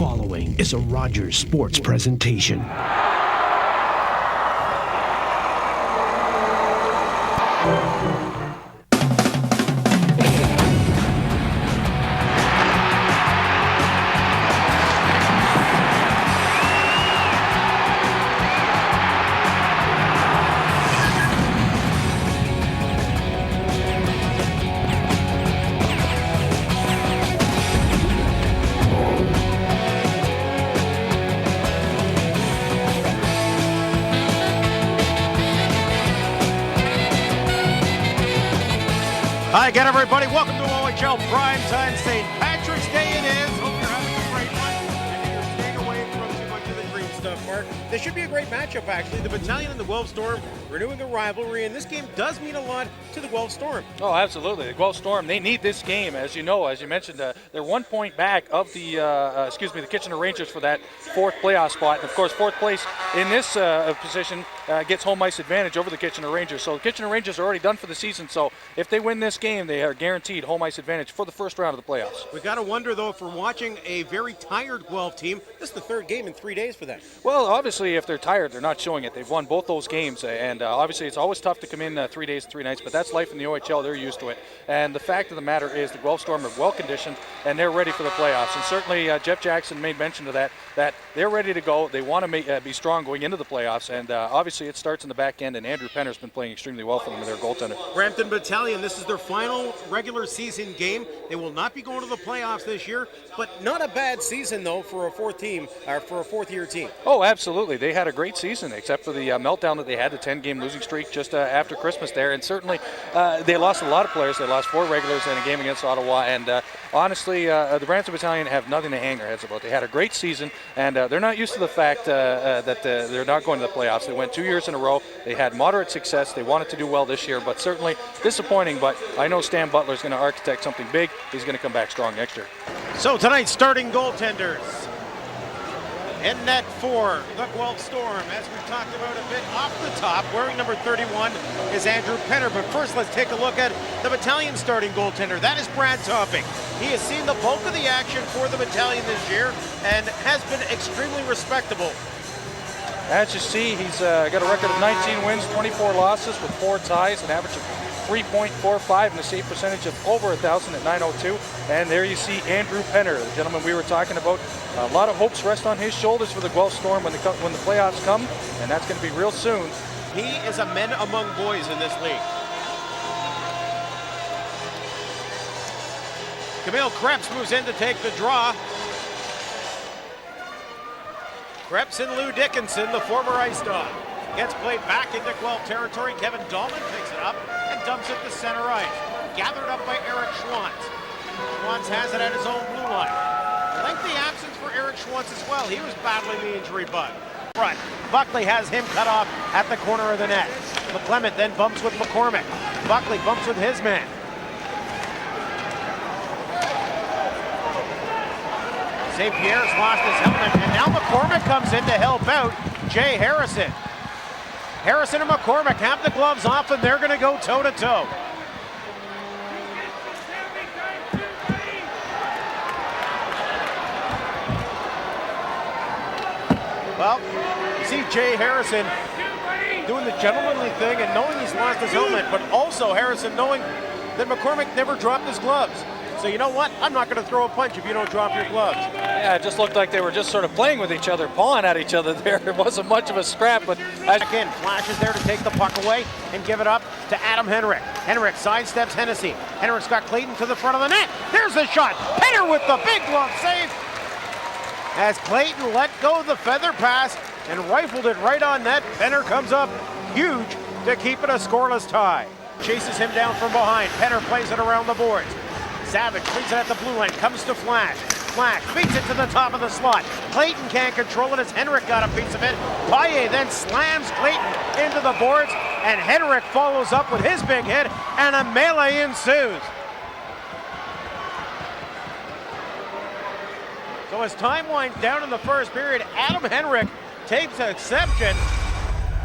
following is a Rogers Sports presentation. Hi again, everybody. Welcome to OHL Primetime. St. Patrick's Day it is. Hope you're having a great one and you're staying away from too much of the green stuff, Mark. This should be a great matchup, actually. The Battalion and the Guelph Storm renewing a rivalry, and this game does mean a lot to the Guelph Storm. Oh, absolutely. The Guelph Storm, they need this game, as you know, as you mentioned. They're 1 point back of the Kitchener Rangers for that fourth playoff spot. And of course, fourth place in this position gets home ice advantage over the Kitchener Rangers. So the Kitchener Rangers are already done for the season. So if they win this game, they are guaranteed home ice advantage for the first round of the playoffs. We've got to wonder, though, if we're watching a very tired Guelph team. This is the third game in 3 days for them. Well, obviously, if they're tired, they're not showing it. They've won both those games, and obviously it's always tough to come in 3 days, 3 nights, but that's life in the OHL. They're used to it. And the fact of the matter is the Guelph Storm are well-conditioned, and they're ready for the playoffs. And certainly Jeff Jackson made mention of that they're ready to go. They want to be strong going into the playoffs, and obviously it starts in the back end, and Andrew Penner's been playing extremely well for them with their goaltender. Brampton Battalion, this is their final regular season game. They will not be going to the playoffs this year, but not a bad season, though, for a fourth-year team. Oh, absolutely. They had a great season, except for the meltdown that they had, the 10-game losing streak just after Christmas there. And certainly they lost a lot of players. They lost 4 regulars in a game against Ottawa. And honestly, the Brampton Battalion have nothing to hang their heads about. They had a great season, and they're not used to the fact that they're not going to the playoffs. They went 2 years in a row. They had moderate success. They wanted to do well this year, but certainly disappointing. But I know Stan Butler is going to architect something big. He's going to come back strong next year. So tonight's starting goaltenders. In net for the Guelph Storm, as we talked about a bit off the top, wearing number 31 is Andrew Penner. But first, let's take a look at the Battalion starting goaltender. That is Brad Topping. He has seen the bulk of the action for the Battalion this year and has been extremely respectable. As you see, he's got a record of 19 wins, 24 losses with 4 ties, an average of 3.45 and a save percentage of over 1,000 at .902. And there you see Andrew Penner, the gentleman we were talking about. A lot of hopes rest on his shoulders for the Guelph Storm when the playoffs come, and that's going to be real soon. He is a men among boys in this league. Camille Krebs moves in to take the draw. Krebs and Lou Dickinson, the former Ice Dog. Gets played back into Guelph territory. Kevin Dahlman picks it up and dumps it to center ice. Gathered up by Eric Schwantz. Schwantz has it at his own blue line. Lengthy absence for Eric Schwantz as well. He was battling the injury bug. Front. Buckley has him cut off at the corner of the net. McClement then bumps with McCormick. Buckley bumps with his man. St. Pierre's lost his helmet, and now McCormick comes in to help out Jay Harrison. Harrison and McCormick have the gloves off, and they're going to go toe-to-toe. Well, you see Jay Harrison doing the gentlemanly thing and knowing he's lost his helmet, but also Harrison knowing that McCormick never dropped his gloves. So you know what? I'm not going to throw a punch if you don't drop your gloves. Yeah, it just looked like they were just sort of playing with each other, pawing at each other there. It wasn't much of a scrap, but... Again, flashes there to take the puck away and give it up to Adam Henrik. Henrik sidesteps Hennessy. Henrik's got Clayton to the front of the net. There's the shot. Penner with the big glove save. As Clayton let go the feather pass and rifled it right on net. Penner comes up huge to keep it a scoreless tie. Chases him down from behind. Penner plays it around the boards. Savage leads it at the blue line, comes to Flash. Flash beats it to the top of the slot. Clayton can't control it as Henrik got a piece of it. Paille then slams Clayton into the boards, and Henrik follows up with his big hit, and a melee ensues. So as time winds down in the first period, Adam Henrik takes exception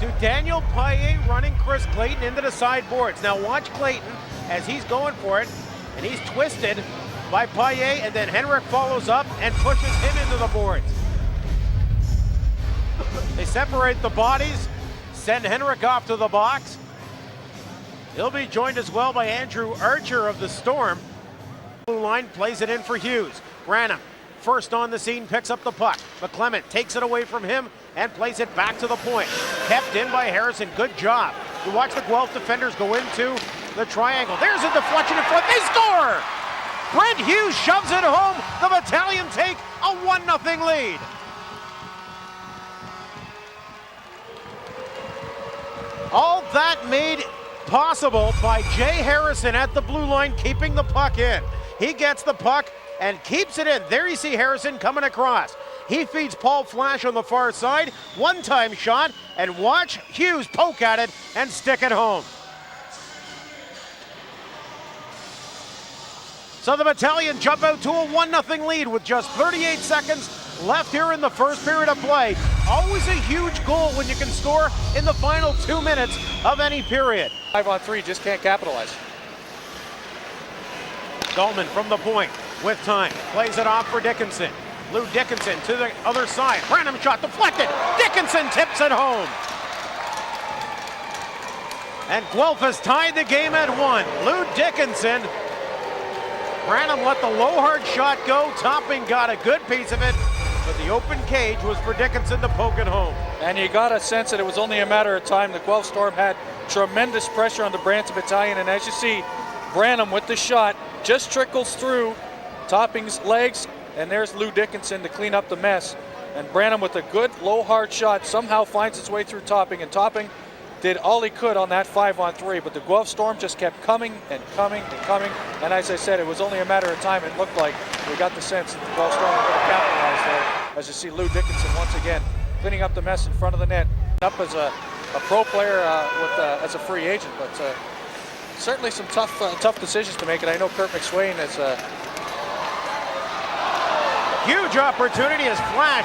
to Daniel Paille running Chris Clayton into the sideboards. Now watch Clayton as he's going for it, and he's twisted by Payet, and then Henrik follows up and pushes him into the boards. They separate the bodies, send Henrik off to the box. He'll be joined as well by Andrew Archer of the Storm. Blue line plays it in for Hughes. Branham, first on the scene, picks up the puck. McClement takes it away from him and plays it back to the point. Kept in by Harrison, good job. You watch the Guelph defenders go into the triangle. There's a deflection in front, they score! Brent Hughes shoves it home. The Battalion take a 1-0 lead. All that made possible by Jay Harrison at the blue line, keeping the puck in. He gets the puck and keeps it in. There you see Harrison coming across. He feeds Paul Flash on the far side. One-time shot, and watch Hughes poke at it and stick it home. So the Battalion jump out to a 1-0 lead with just 38 seconds left here in the first period of play. Always a huge goal when you can score in the final 2 minutes of any period. 5-on-3, just can't capitalize. Dahlman from the point with time. Plays it off for Dickinson. Lou Dickinson to the other side. Random shot deflected. Dickinson tips it home. And Guelph has tied the game at 1. Lou Dickinson. Branham let the low hard shot go. Topping got a good piece of it, but the open cage was for Dickinson to poke it home. And you got a sense that it was only a matter of time. The Guelph Storm had tremendous pressure on the Brampton Battalion, and as you see, Branham with the shot just trickles through Topping's legs, and there's Lou Dickinson to clean up the mess. And Branham with a good low hard shot somehow finds its way through Topping, and Topping did all he could on that 5-on-3, but the Guelph Storm just kept coming and coming and coming, and as I said, it was only a matter of time. It looked like we got the sense that the Guelph Storm were going to capitalize there. As you see Lou Dickinson once again cleaning up the mess in front of the net, up as a pro player as a free agent, but certainly some tough decisions to make, and I know Kurt McSwain is huge opportunity as Flash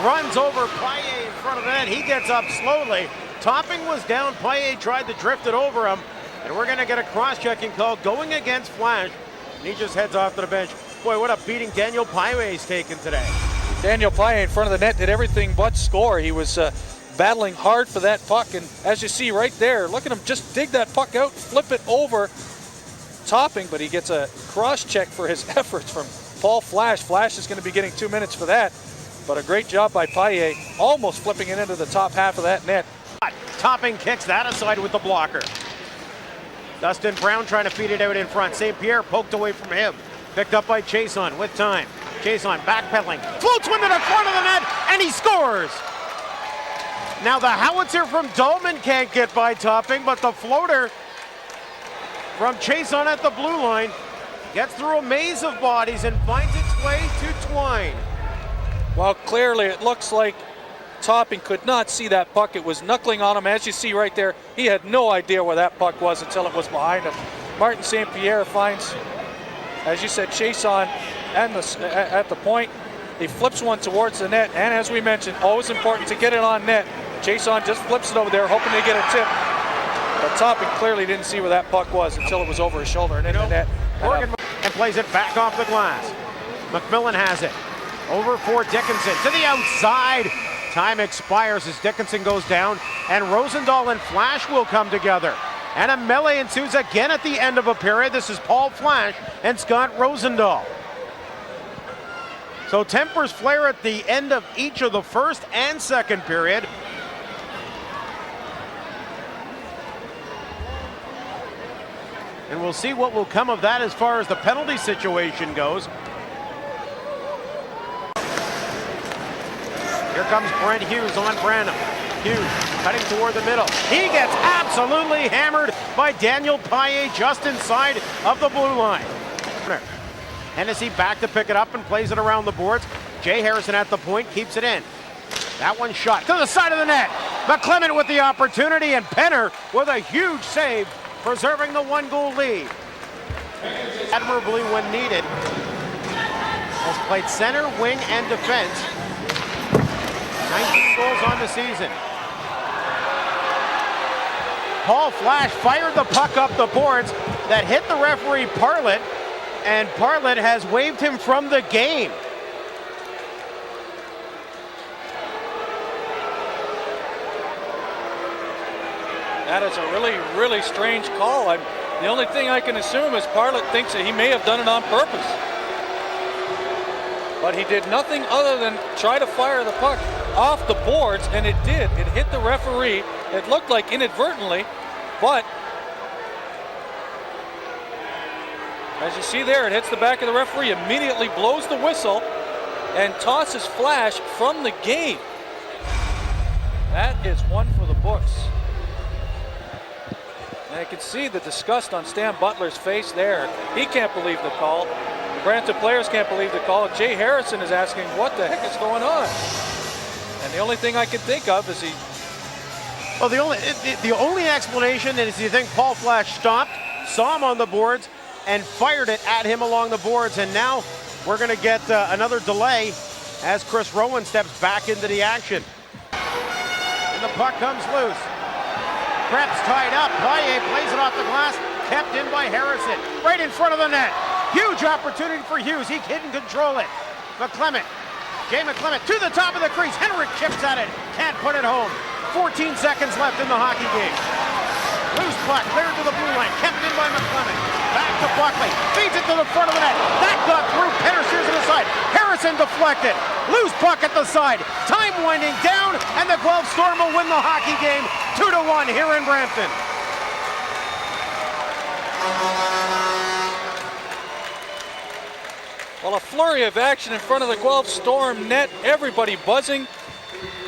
runs over Payet in front of the net. He gets up slowly. Topping was down. Payet tried to drift it over him, and we're going to get a cross-checking call going against Flash, and he just heads off to the bench. Boy, what a beating Daniel Payet's taken today. Daniel Payet in front of the net did everything but score. He was battling hard for that puck, and as you see right there, look at him just dig that puck out, flip it over Topping, but he gets a cross-check for his efforts from Paul Flash. Flash is going to be getting 2 minutes for that, but a great job by Payet, almost flipping it into the top half of that net. Topping kicks that aside with the blocker. Dustin Brown trying to feed it out in front. St. Pierre poked away from him. Picked up by Chason with time. Chason backpedaling. Floats one to the front of the net, and he scores! Now the howitzer from Dahlman can't get by Topping, but the floater from Chason at the blue line gets through a maze of bodies and finds its way to Twine. Well, clearly it looks like Topping could not see that puck. It was knuckling on him. As you see right there, he had no idea where that puck was until it was behind him. Martin St. Pierre finds, as you said, Chason at the point. He flips one towards the net, and as we mentioned, always important to get it on net. Chason just flips it over there, hoping to get a tip. But Topping clearly didn't see where that puck was until it was over his shoulder and in the net. And plays it back off the glass. McMillan has it. Over for Dickinson to the outside. Time expires as Dickinson goes down, and Rosendahl and Flash will come together. And a melee ensues again at the end of a period. This is Paul Flash and Scott Rosendahl. So tempers flare at the end of each of the first and second period. And we'll see what will come of that as far as the penalty situation goes. Here comes Brent Hughes on Branham. Hughes cutting toward the middle. He gets absolutely hammered by Daniel Payet just inside of the blue line. Hennessy back to pick it up and plays it around the boards. Jay Harrison at the point, keeps it in. That one shot to the side of the net. McClement with the opportunity, and Penner with a huge save, preserving the 1-goal lead. Admirably when needed. Has played center, wing, and defense. 19 goals on the season. Paul Flash fired the puck up the boards that hit the referee Parlett, and Bartlett has waived him from the game. That is a really, really strange call. The only thing I can assume is Bartlett thinks that he may have done it on purpose. But he did nothing other than try to fire the puck off the boards, and it did. It hit the referee. It looked like inadvertently, but as you see there, it hits the back of the referee, immediately blows the whistle, and tosses Flash from the game. That is one for the books. And I can see the disgust on Stan Butler's face there. He can't believe the call. The Brampton players can't believe the call. Jay Harrison is asking, what the heck is going on? And the only thing I can think of is Well, the only explanation is you think Paul Flash stopped, saw him on the boards, and fired it at him along the boards. And now we're going to get another delay as Chris Rowan steps back into the action. And the puck comes loose. Krebs tied up. Paille plays it off the glass, kept in by Harrison, right in front of the net. Huge opportunity for Hughes. He couldn't control it. McClement, Jay McClement to the top of the crease. Henrik chips at it, can't put it home. 14 seconds left in the hockey game. Loose puck, cleared to the blue line, kept in by McClement. Back to Buckley, feeds it to the front of the net. That got through, Penner steers it aside. Harrison deflected, loose puck at the side. Time winding down, and the Guelph Storm will win the hockey game 2-1 here in Brampton. well, a flurry of action in front of the Guelph Storm net. Everybody buzzing,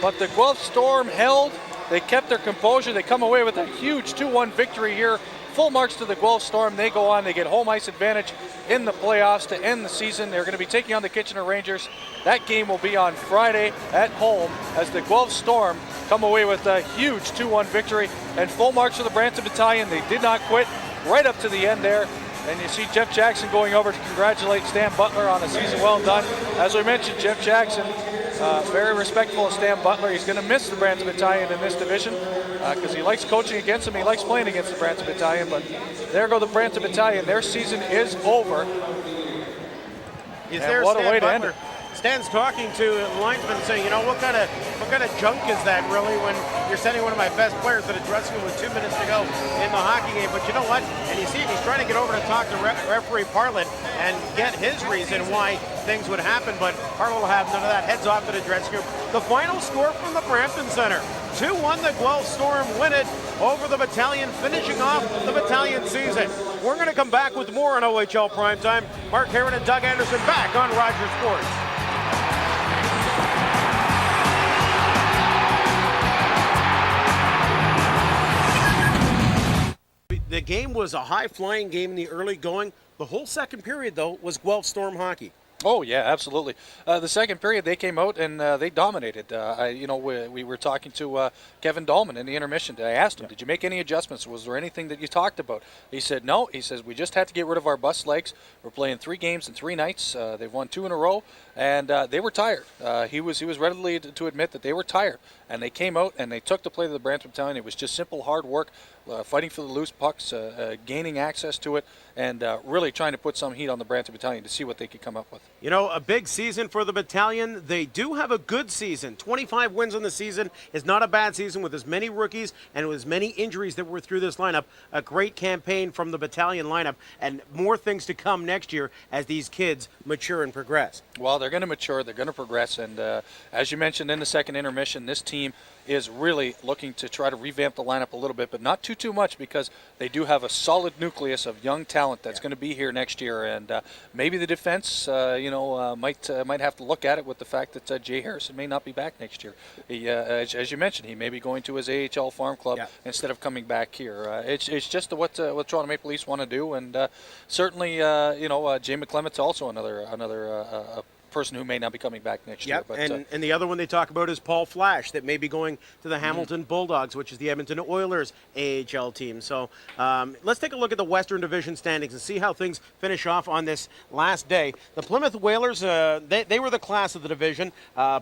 but the Guelph Storm held. They kept their composure. They come away with a huge 2-1 victory here. Full marks to the Guelph Storm. They go on. They get home ice advantage in the playoffs to end the season. They're going to be taking on the Kitchener Rangers. That game will be on Friday at home as the Guelph Storm come away with a huge 2-1 victory. And full marks for the Brampton Battalion. They did not quit right up to the end there. And you see Jeff Jackson going over to congratulate Stan Butler on a season well done. As we mentioned, Jeff Jackson, very respectful of Stan Butler. He's going to miss the Brampton Battalion in this division because he likes coaching against them. He likes playing against the Brampton Battalion. But there go the Brampton Battalion. Their season is over. Is and there what Stan a way Butler? to end it. Stan's talking to the linesman saying, you know, what kind of junk is that really when you're sending one of my best players to the dressing room with 2 minutes to go in the hockey game? But you know what? And you see he's trying to get over to talk to referee Bartlett and get his reason why things would happen. But Bartlett will have none of that. Heads off to the dressing room. The final score from the Brampton Center. 2-1, the Guelph Storm win it over the Battalion, finishing off the Battalion season. We're going to come back with more on OHL Primetime. Mark Heron and Doug Anderson back on Rogers Sports. The game was a high-flying game in the early going. The whole second period, though, was Guelph Storm hockey. Oh, yeah, absolutely. The second period, they came out and they dominated. We were talking to Kevin Dahlman in the intermission. I asked him, did you make any adjustments? Was there anything that you talked about? He said, no. He says, we just had to get rid of our bus legs. We're playing 3 games in 3 nights. They've won 2 in a row, and they were tired. He was readily to admit that they were tired, and they came out and they took the play to the Brampton Battalion. It was just simple, hard work, fighting for the loose pucks, gaining access to it, and really trying to put some heat on the Brampton Battalion to see what they could come up with. You know, a big season for the Battalion. They do have a good season. 25 wins in the season is not a bad season with as many rookies and with as many injuries that were through this lineup. A great campaign from the Battalion lineup, and more things to come next year as these kids mature and progress. Well, they're going to mature, they're going to progress, and as you mentioned in the second intermission, this team is really looking to try to revamp the lineup a little bit, but not too much, because they do have a solid nucleus of young talent that's going to be here next year, and maybe the defense, might have to look at it with the fact that Jay Harrison may not be back next year. He, as you mentioned, he may be going to his AHL farm club instead of coming back here. It's just what Toronto Maple Leafs want to do, and certainly, Jay McClement's also another person who may not be coming back next year. Yep, But, and the other one they talk about is Paul Flash, that may be going to the Hamilton Bulldogs, which is the Edmonton Oilers AHL team. So let's take a look at the Western Division standings and see how things finish off on this last day. The Plymouth Whalers, they were the class of the division.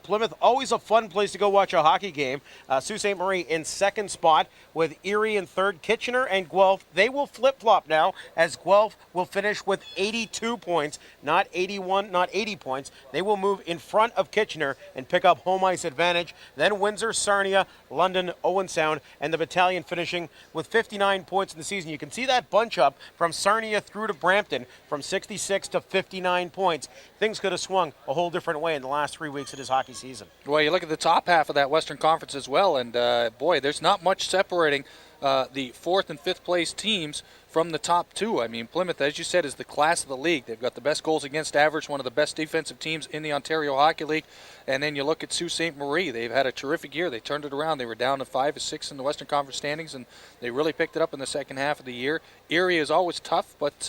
Plymouth, always a fun place to go watch a hockey game. Sault Ste. Marie in second spot with Erie in third. Kitchener and Guelph, they will flip-flop now, as Guelph will finish with 82 points, not 81, not 80 points. They will move in front of Kitchener and pick up home ice advantage. Then Windsor, Sarnia, London, Owen Sound, and the Battalion finishing with 59 points in the season. You can see that bunch up from Sarnia through to Brampton from 66 to 59 points. Things could have swung a whole different way in the last 3 weeks of this hockey season. Well, you look at the top half of that Western Conference as well, and boy, there's not much separating the fourth and fifth place teams from the top two. I mean, Plymouth, as you said, is the class of the league. They've got the best goals against average, one of the best defensive teams in the Ontario Hockey League. And then you look at Sault Ste. Marie. They've had a terrific year. They turned it around. They were down to 5 or 6 in the Western Conference standings, and they really picked it up in the second half of the year. Erie is always tough, but,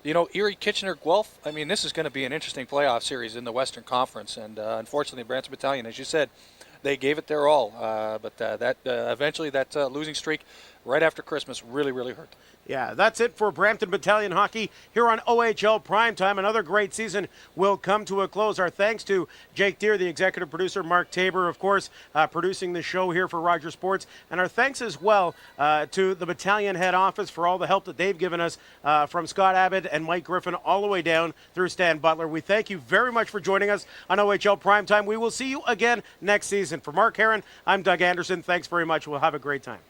Erie, Kitchener, Guelph, I mean, this is going to be an interesting playoff series in the Western Conference. And unfortunately, Brampton Battalion, as you said, they gave it their all. But eventually that losing streak right after Christmas really, really hurt them. Yeah, that's it for Brampton Battalion hockey here on OHL Primetime. Another great season will come to a close. Our thanks to Jake Deere, the executive producer, Mark Tabor, of course, producing the show here for Rogers Sports. And our thanks as well to the Battalion head office for all the help that they've given us, from Scott Abbott and Mike Griffin all the way down through Stan Butler. We thank you very much for joining us on OHL Primetime. We will see you again next season. For Mark Heron, I'm Doug Anderson. Thanks very much. We'll have a great time.